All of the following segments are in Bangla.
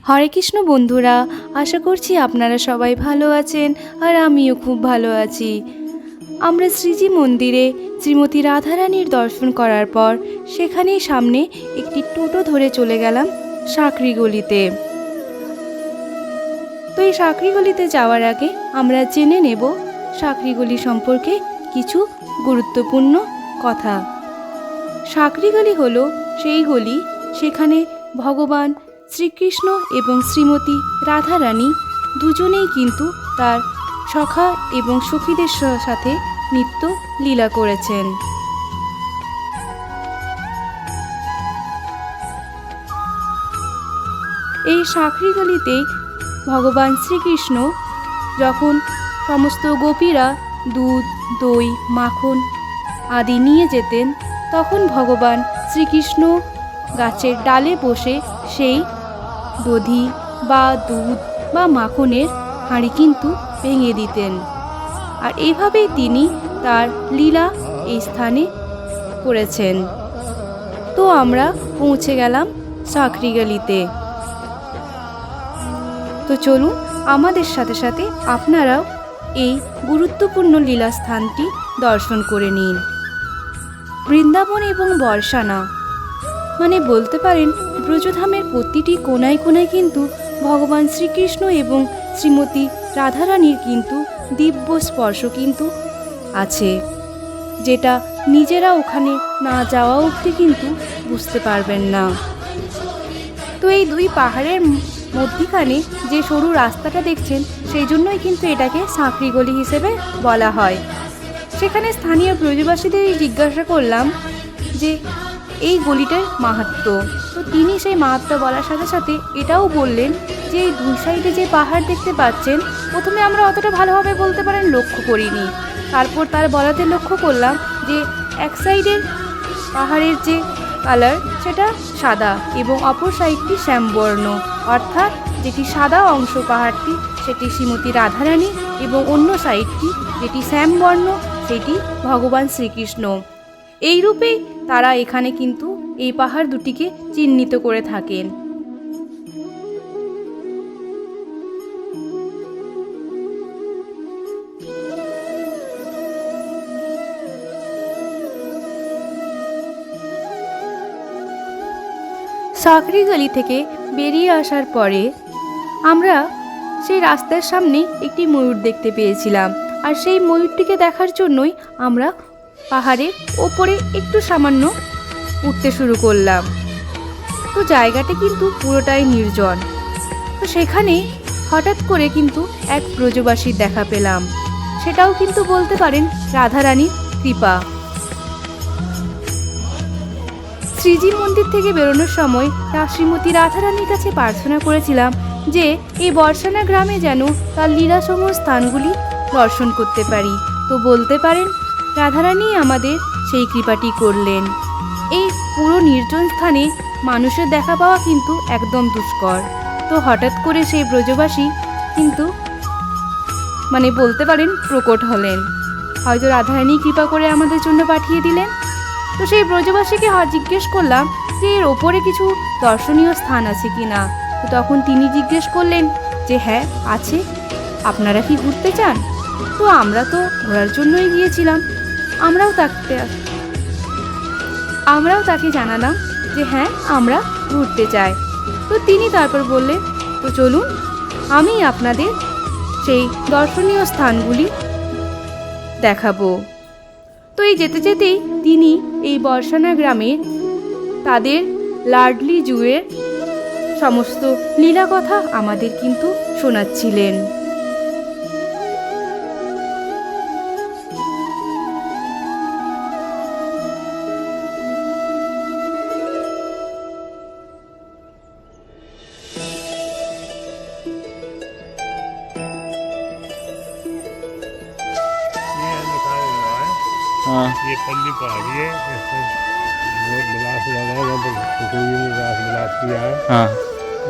হরে কৃষ্ণ বন্ধুরা, আশা করছি আপনারা সবাই ভালো আছেন আর আমিও খুব ভালো আছি। আমরা শ্রীজি মন্দিরে শ্রীমতী রাধারানীর দর্শন করার পর সেখানেই সামনে একটি টোটো ধরে চলে গেলাম সাঁকরি গলিতে। তো এই সাঁকরি গলিতে যাওয়ার আগে আমরা জেনে নেব সাঁকরি গলি সম্পর্কে কিছু গুরুত্বপূর্ণ কথা। সাঁকরি গলি হলো সেই গলি, সেখানে ভগবান শ্রীকৃষ্ণ এবং শ্রীমতী রাধারানী দুজনেই কিন্তু তার সখা এবং সখীদের সাথে নিত্য লীলা করেছেন। এই সাঁকরি গলিতেই ভগবান শ্রীকৃষ্ণ যখন সমস্ত গোপীরা দুধ, দই, মাখন আদি নিয়ে যেতেন, তখন ভগবান শ্রীকৃষ্ণ গাছের ডালে বসে সেই দধি বা দুধ বা মাখনের হাঁড়ি কিন্তু ভেঙে দিতেন। আর এইভাবেই তিনি তার লীলা এই স্থানে করেছেন। তো আমরা পৌঁছে গেলাম সাঁকরি গলিতে। তো চলুন আমাদের সাথে সাথে আপনারাও এই গুরুত্বপূর্ণ লীলা স্থানটি দর্শন করে নিন। বৃন্দাবন এবং বর্ষানা মানে বলতে পারেন ব্রজধামের প্রতিটি কোনায় কোনায় কিন্তু ভগবান শ্রীকৃষ্ণ এবং শ্রীমতী রাধারানীর কিন্তু দিব্য স্পর্শ কিন্তু আছে, যেটা নিজেরা ওখানে না যাওয়া অবধি কিন্তু বুঝতে পারবেন না। তো এই দুই পাহাড়ের মধ্যিখানে যে সরু রাস্তাটা দেখছেন, সেই জন্যই কিন্তু এটাকে সাঁকরি গলি হিসেবে বলা হয়। সেখানে স্থানীয় ব্রজবাসীদের জিজ্ঞাসা করলাম যে এই গলিটার মাহাত্ম্য। তো তিনি সেই মাহাত্ম্য বলার সাথে সাথে এটাও বললেন যে এই দুই সাইডে যে পাহাড় দেখতে পাচ্ছেন, প্রথমে আমরা অতটা ভালোভাবে বলতে পারেন লক্ষ্য করিনি। তারপর তার বলাতে লক্ষ্য করলাম যে এক সাইডের পাহাড়ের যে কালার সেটা সাদা এবং অপর সাইডটি শ্যামবর্ণ, অর্থাৎ যেটি সাদা অংশ পাহাড়টি সেটি শ্রীমতী রাধারানী এবং অন্য সাইডটি যেটি শ্যামবর্ণ সেটি ভগবান শ্রীকৃষ্ণ। এই রূপেই তারা এখানে কিন্তু এই পাহাড় দুটিকে চিহ্নিত করে থাকেন। সাঁকরি গলি থেকে বেরিয়ে আসার পরে আমরা সেই রাস্তার সামনে একটি ময়ূর দেখতে পেয়েছিলাম, আর সেই ময়ূরটিকে দেখার জন্যই আমরা পাহাড়ের ওপরে একটু সামান্য উঠতে শুরু করলাম। তো জায়গাটা কিন্তু পুরোটাই নির্জন। তো সেখানে হঠাৎ করে কিন্তু এক ব্রজবাসীর দেখা পেলাম। সেটাও কিন্তু বলতে পারেন রাধারানীর কৃপা। শ্রীজি মন্দির থেকে বেরোনোর সময় শ্রীমতী রাধারানীর কাছে প্রার্থনা করেছিলাম যে এই বর্ষানা গ্রামে যেন তার লীলাসমূহ স্থানগুলি দর্শন করতে পারি। তো বলতে পারেন রাধারানী আমাদের সেই কৃপাটি করলেন। এই পুরো নির্জন স্থানে মানুষের দেখা পাওয়া কিন্তু একদম দুষ্কর। তো হঠাৎ করে সেই ব্রজবাসী কিন্তু মানে বলতে পারেন প্রকট হলেন। হয়তো রাধারানী কৃপা করে আমাদের জন্য পাঠিয়ে দিলেন। তো সেই ব্রজবাসীকে জিজ্ঞেস করলাম যে এর ওপরে কিছু দর্শনীয় স্থান আছে কি না। তো তখন তিনি জিজ্ঞেস করলেন যে হ্যাঁ আছে, আপনারা কি ঘুরতে চান? তো আমরা তো ঘোরার জন্যই গিয়েছিলাম। আমরাও তাকে জানালাম যে হ্যাঁ আমরা ঘুরতে চাই। তো তিনি তারপর বললেন তো চলুন আমি আপনাদের সেই দর্শনীয় স্থানগুলি দেখাবো। তো এই যেতে যেতেই তিনি এই বর্ষানা গ্রামের তাদের লাডলি জুয়ের সমস্ত লীলা কথা আমাদের কিন্তু শোনাচ্ছিলেন। ये पल्ली पहाड़ी है, इसमें बहुत विलास वाला है, कोई ने विलास किया है। हाँ।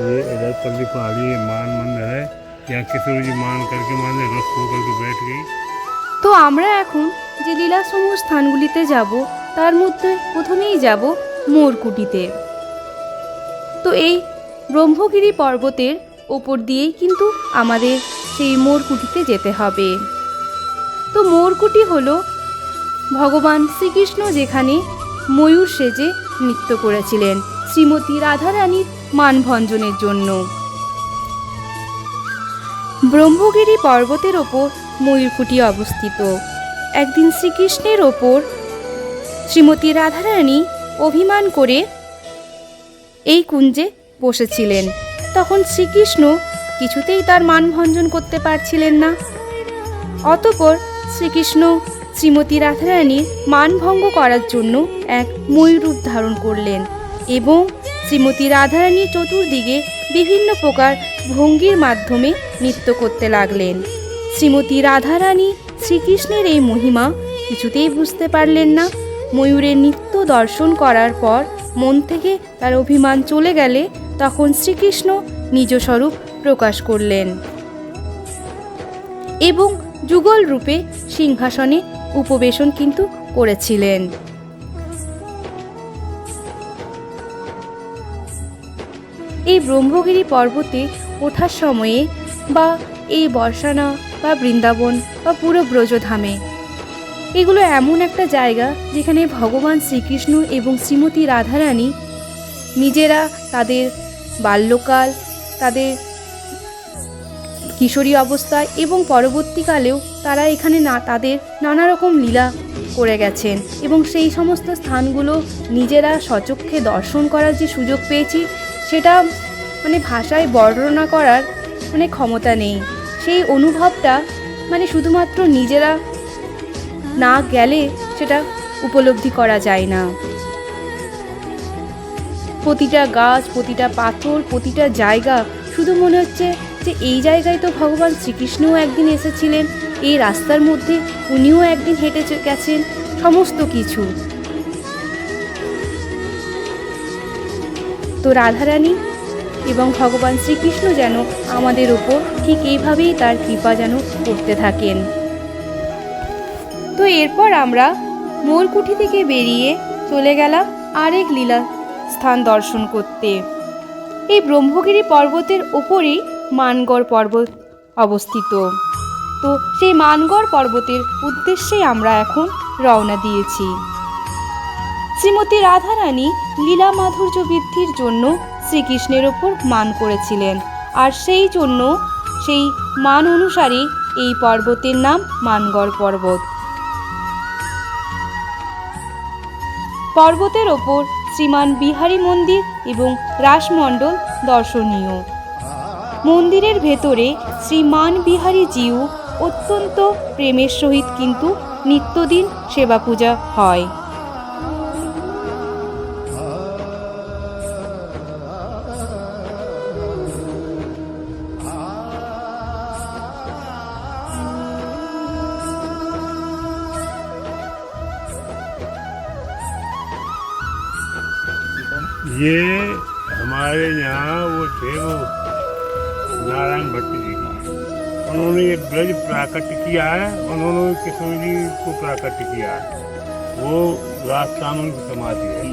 ये इधर पल्ली पहाड़ी है, मान मंदिर है, यहाँ किशोर जी मान करके माने रस होकर के बैठ गई। তো আমরা এখন যে লীলাসমূহ স্থানগুলিতে যাব তার মধ্যে প্রথমেই যাব মোরকুটিতে। তো এই ব্রহ্মগিরি পর্বতের ওপর দিয়েই কিন্তু আমাদের সেই মোরকুটিতে যেতে হবে। তো মোরকুটি হলো ভগবান শ্রীকৃষ্ণ যেখানে ময়ূর সেজে নৃত্য করেছিলেন শ্রীমতী রাধারানীর মানভঞ্জনের জন্য। ব্রহ্মগিরি পর্বতের ওপর ময়ূরকুটি অবস্থিত। একদিন শ্রীকৃষ্ণের ওপর শ্রীমতী রাধারানী অভিমান করে এই কুঞ্জে বসেছিলেন। তখন শ্রীকৃষ্ণ কিছুতেই তার মানভঞ্জন করতে পারছিলেন না। অতঃপর শ্রীকৃষ্ণ শ্রীমতী রাধারানীর মানভঙ্গ করার জন্য এক ময়ূর রূপ ধারণ করলেন এবং শ্রীমতী রাধারানী চতুর্দিকে বিভিন্ন প্রকার ভঙ্গির মাধ্যমে নৃত্য করতে লাগলেন। শ্রীমতী রাধারানী শ্রীকৃষ্ণের এই মহিমা কিছুতেই বুঝতে পারলেন না। ময়ূরের নৃত্য দর্শন করার পর মন থেকে তার অভিমান চলে গেলে তখন শ্রীকৃষ্ণ নিজ স্বরূপ প্রকাশ করলেন এবং যুগল রূপে সিংহাসনে উপবেশন কিন্তু করেছিলেন। এই ব্রহ্মগিরি পর্বতে ওঠার সময়ে বা এই বর্ষানা বা বৃন্দাবন বা পুরো ব্রজধামে, এগুলো এমন একটা জায়গা যেখানে ভগবান শ্রীকৃষ্ণ এবং শ্রীমতী রাধারানী নিজেরা তাদের বাল্যকাল, তাদের কিশোরী অবস্থায় এবং পরবর্তীকালেও তারা এখানে তাদের নানা রকম লীলা করে গেছেন এবং সেই সমস্ত স্থানগুলো নিজেরা স্বচক্ষে দর্শন করার যে সুযোগ পেয়েছি সেটা ভাষায় বর্ণনা করার ক্ষমতা নেই। সেই অনুভবটা শুধুমাত্র নিজেরা না গেলে সেটা উপলব্ধি করা যায় না। প্রতিটা গাছ, প্রতিটা পাথর, প্রতিটা জায়গা শুধু মনে হচ্ছে যে এই জায়গায় তো ভগবান শ্রীকৃষ্ণও একদিন এসেছিলেন, এই রাস্তার মধ্যে উনিও একদিন হেঁটে গেছেন, সমস্ত কিছু। তো রাধারানী এবং ভগবান শ্রীকৃষ্ণ যেন আমাদের ওপর ঠিক এইভাবেই তার কৃপা যেন করতে থাকেন। তো এরপর আমরা মোরকুটি থেকে বেরিয়ে চলে গেলাম আরেক লীলা স্থান দর্শন করতে। এই ব্রহ্মগিরি পর্বতের ওপরেই মানগড় পর্বত অবস্থিত। তো সেই মানগড় পর্বতের উদ্দেশ্যেই আমরা এখন রওনা দিয়েছি। শ্রীমতী রাধারানী লীলা মাধুর্য বৃদ্ধির জন্য শ্রীকৃষ্ণের ওপর মান করেছিলেন, আর সেই জন্য সেই মান অনুসারে এই পর্বতের নাম মানগড় পর্বত। পর্বতের ওপর শ্রীমান বিহারী মন্দির এবং রাসমণ্ডল দর্শনীয়। মন্দিরের ভেতরে শ্রীমান বিহারী জিউ অত্যন্ত প্রেমের সহিত কিন্তু নিত্যদিন সেবা পূজা হয়। ये हमारे यहाँ वो थे, वो नारायण भट्ट जी का, उन्होंने ये ब्रज प्राकट्य किया है, उन्होंने किशोर जी को प्राकट्य किया है। वो राजस्थान उनकी समाधि है।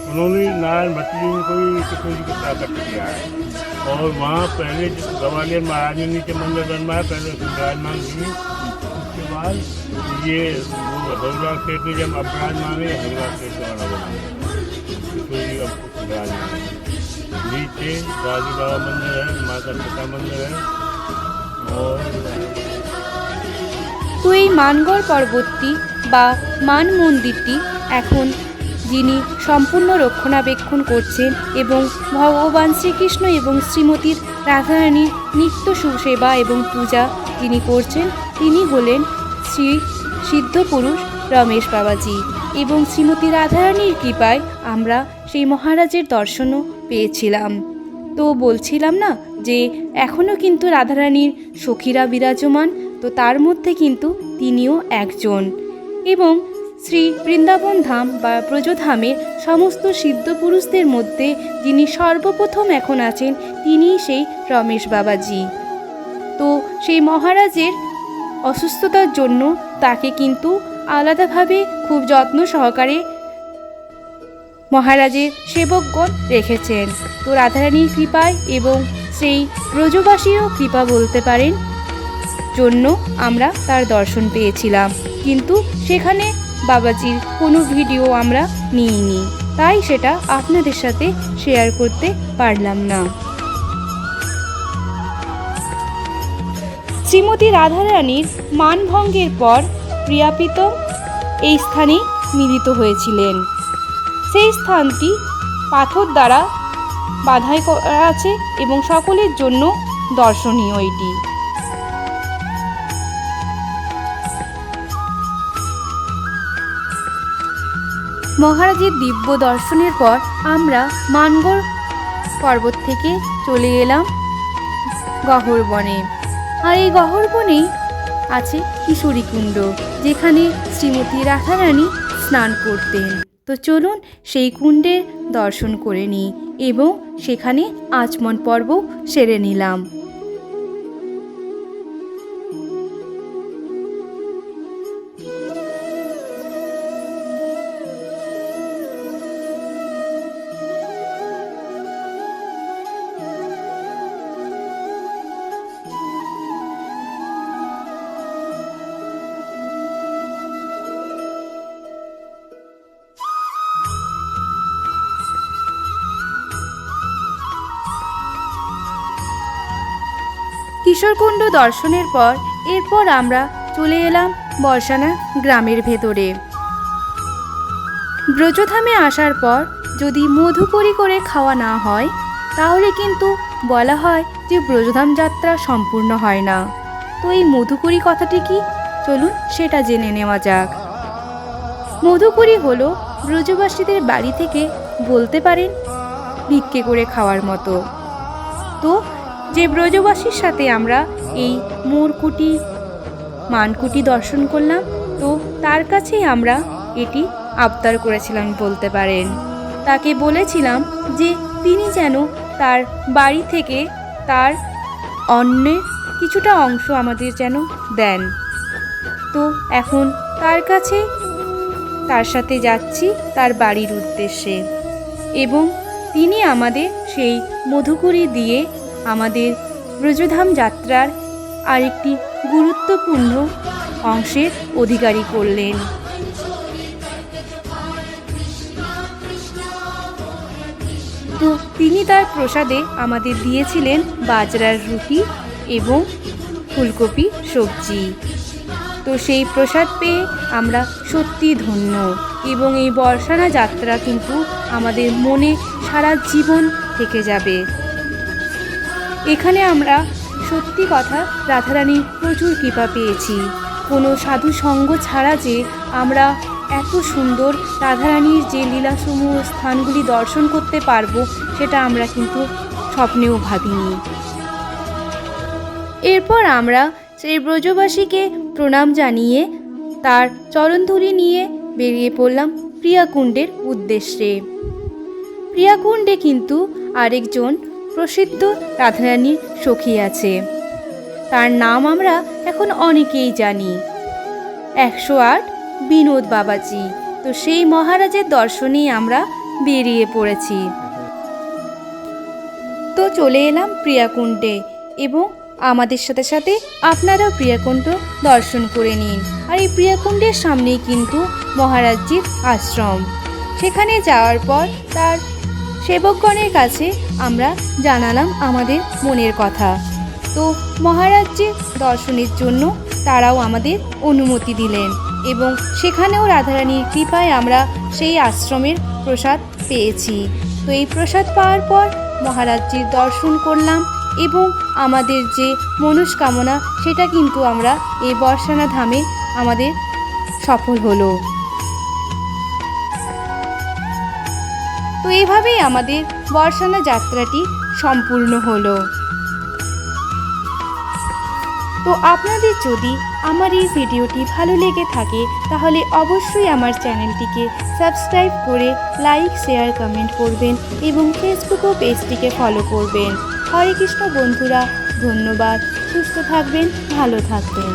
उन्होंने नारायण भट्ट जी ने कोई किशोर जी को प्राकट्य किया है। और वहाँ पहले ग्वालियर महाराज ने नीचे मंदिर बनवाया, पहले विराजमान हुई। उसके बाद ये हरिद्वार क्षेत्र जब अपराजमान है, हरिद्वार क्षेत्र वाला बना नीचे दादी बाबा मंदिर है, माता पिता मंदिर है। और তো এই মানগড় পর্বতটি বা মান মন্দিরটি এখন যিনি সম্পূর্ণ রক্ষণাবেক্ষণ করছেন এবং ভগবান শ্রীকৃষ্ণ এবং শ্রীমতীর রাধারানীর নিত্য সুসেবা এবং পূজা যিনি করছেন তিনি হলেন শ্রী সিদ্ধপুরুষ রমেশ বাবাজি। এবং শ্রীমতী রাধারানীর কৃপায় আমরা সেই মহারাজের দর্শনও পেয়েছিলাম। তো বলছিলাম না যে এখনও কিন্তু রাধারানীর সখীরা বিরাজমান, তো তার মধ্যে কিন্তু তিনিও একজন। এবং শ্রী বৃন্দাবন ধাম বা ব্রজধামের সমস্ত সিদ্ধপুরুষদের মধ্যে যিনি সর্বপ্রথম এখন আছেন তিনিই সেই রমেশ বাবাজি। তো সেই মহারাজের অসুস্থতার জন্য তাকে কিন্তু আলাদাভাবে খুব যত্ন সহকারে মহারাজের সেবকগণ রেখেছেন। তো রাধারানীর কৃপায় এবং সেই ব্রজবাসীরও কৃপা বলতে পারেন জন্য আমরা তার দর্শন পেয়েছিলাম, কিন্তু সেখানে বাবাজির কোনো ভিডিও আমরা নিইনি, তাই সেটা আপনাদের সাথে শেয়ার করতে পারলাম না। শ্রীমতী রাধারানীর মানভঙ্গের পর প্রিয়াপ্রীতম এই স্থানে মিলিত হয়েছিলেন। সেই স্থানটি পাথর দ্বারা বাঁধাই করা আছে এবং সকলের জন্য দর্শনীয় এটি। মহারাজের দিব্য দর্শনের পর আমরা মানগড় পর্বত থেকে চলে এলাম গহ্বরবনে। আর এই গহ্বরবনেই আছে কিশোরী কুণ্ড, যেখানে শ্রীমতী রাধারানী স্নান করতেন। তো চলুন সেই কুণ্ডের দর্শন করে নিই এবং সেখানে আচমন পর্ব সেরে নিলাম। কিশোরকুণ্ড দর্শনের পর এরপর আমরা চলে এলাম বর্ষানা গ্রামের ভেতরে। ব্রজধামে আসার পর যদি মধুকরী করে খাওয়া না হয় তাহলে কিন্তু বলা হয় যে ব্রজধাম যাত্রা সম্পূর্ণ হয় না। তো এই মধুকরী কথাটি কি, চলুন সেটা জেনে নেওয়া যাক। মধুকরী হলো ব্রজবাসীদের বাড়ি থেকে বলতে পারেন ভিক্ষে করে খাওয়ার মতো। তো যে ব্রজবাসীর সাথে আমরা এই মোরকুটি মানকুটি দর্শন করলাম, তো তার কাছেই আমরা এটি আবদার করেছিলাম বলতে পারেন। তাকে বলেছিলাম যে তিনি যেন তার বাড়ি থেকে তার অন্যের কিছুটা অংশ আমাদের যেন দেন। তো এখন তার কাছে তার সাথে যাচ্ছি তার বাড়ির উদ্দেশ্যে, এবং তিনি আমাদের সেই মধুকরী দিয়ে আমাদের ব্রজধাম যাত্রার আরেকটি গুরুত্বপূর্ণ অংশের অধিকারী করলেন। তো তিনি তার প্রসাদে আমাদের দিয়েছিলেন বাজরার রুটি এবং ফুলকপি সবজি। তো সেই প্রসাদ পেয়ে আমরা সত্যি ধন্য, এবং এই বর্ষানা যাত্রা কিন্তু আমাদের মনে সারা জীবন থেকে যাবে। এখানে আমরা সত্যি কথা রাধারানীর প্রচুর কৃপা পেয়েছি। কোনো সাধু সঙ্গ ছাড়া যে আমরা এত সুন্দর রাধারানীর যে লীলাসমূহ স্থানগুলি দর্শন করতে পারবো সেটা আমরা কিন্তু স্বপ্নেও ভাবিনি। এরপর আমরা সেই ব্রজবাসীকে প্রণাম জানিয়ে তার চরণধুলি নিয়ে বেরিয়ে পড়লাম প্রিয়াকুণ্ডের উদ্দেশ্যে। প্রিয়াকুণ্ডে কিন্তু আরেকজন প্রসিদ্ধ রাধারানীর সখী আছে, তার নাম আমরা এখন অনেকেই জানি, 108 বিনোদ বাবাজি। তো সেই মহারাজের দর্শনেই আমরা বেরিয়ে পড়েছি। তো চলে এলাম প্রিয়াকুণ্ডে, এবং আমাদের সাথে সাথে আপনারাও প্রিয়াকুণ্ড দর্শন করে নিন। আর এই প্রিয়াকুণ্ডের সামনেই কিন্তু মহারাজজির আশ্রম। সেখানে যাওয়ার পর তার সেবকগণের কাছে আমরা জানালাম আমাদের মনের কথা। তো মহারাজজির দর্শনের জন্য তারাও আমাদের অনুমতি দিলেন, এবং সেখানেও রাধারানীর কৃপায় আমরা সেই আশ্রমের প্রসাদ পেয়েছি। তো এই প্রসাদ পাওয়ার পর মহারাজজির দর্শন করলাম, এবং আমাদের যে মনস্কামনা সেটা কিন্তু আমরা এই বর্ষানা ধামে আমাদের সফল হলো। তো এইভাবেই আমাদের বর্ষানা যাত্রাটি সম্পূর্ণ হলো। তো আপনাদের যদি আমার এই ভিডিওটি ভালো লেগে থাকে তাহলে অবশ্যই আমার চ্যানেলটিকে সাবস্ক্রাইব করে লাইক, শেয়ার, কমেন্ট করবেন, এবং ফেসবুক ও পেজটিকে ফলো করবেন। হরে কৃষ্ণ বন্ধুরা, ধন্যবাদ। সুস্থ থাকবেন, ভালো থাকবেন।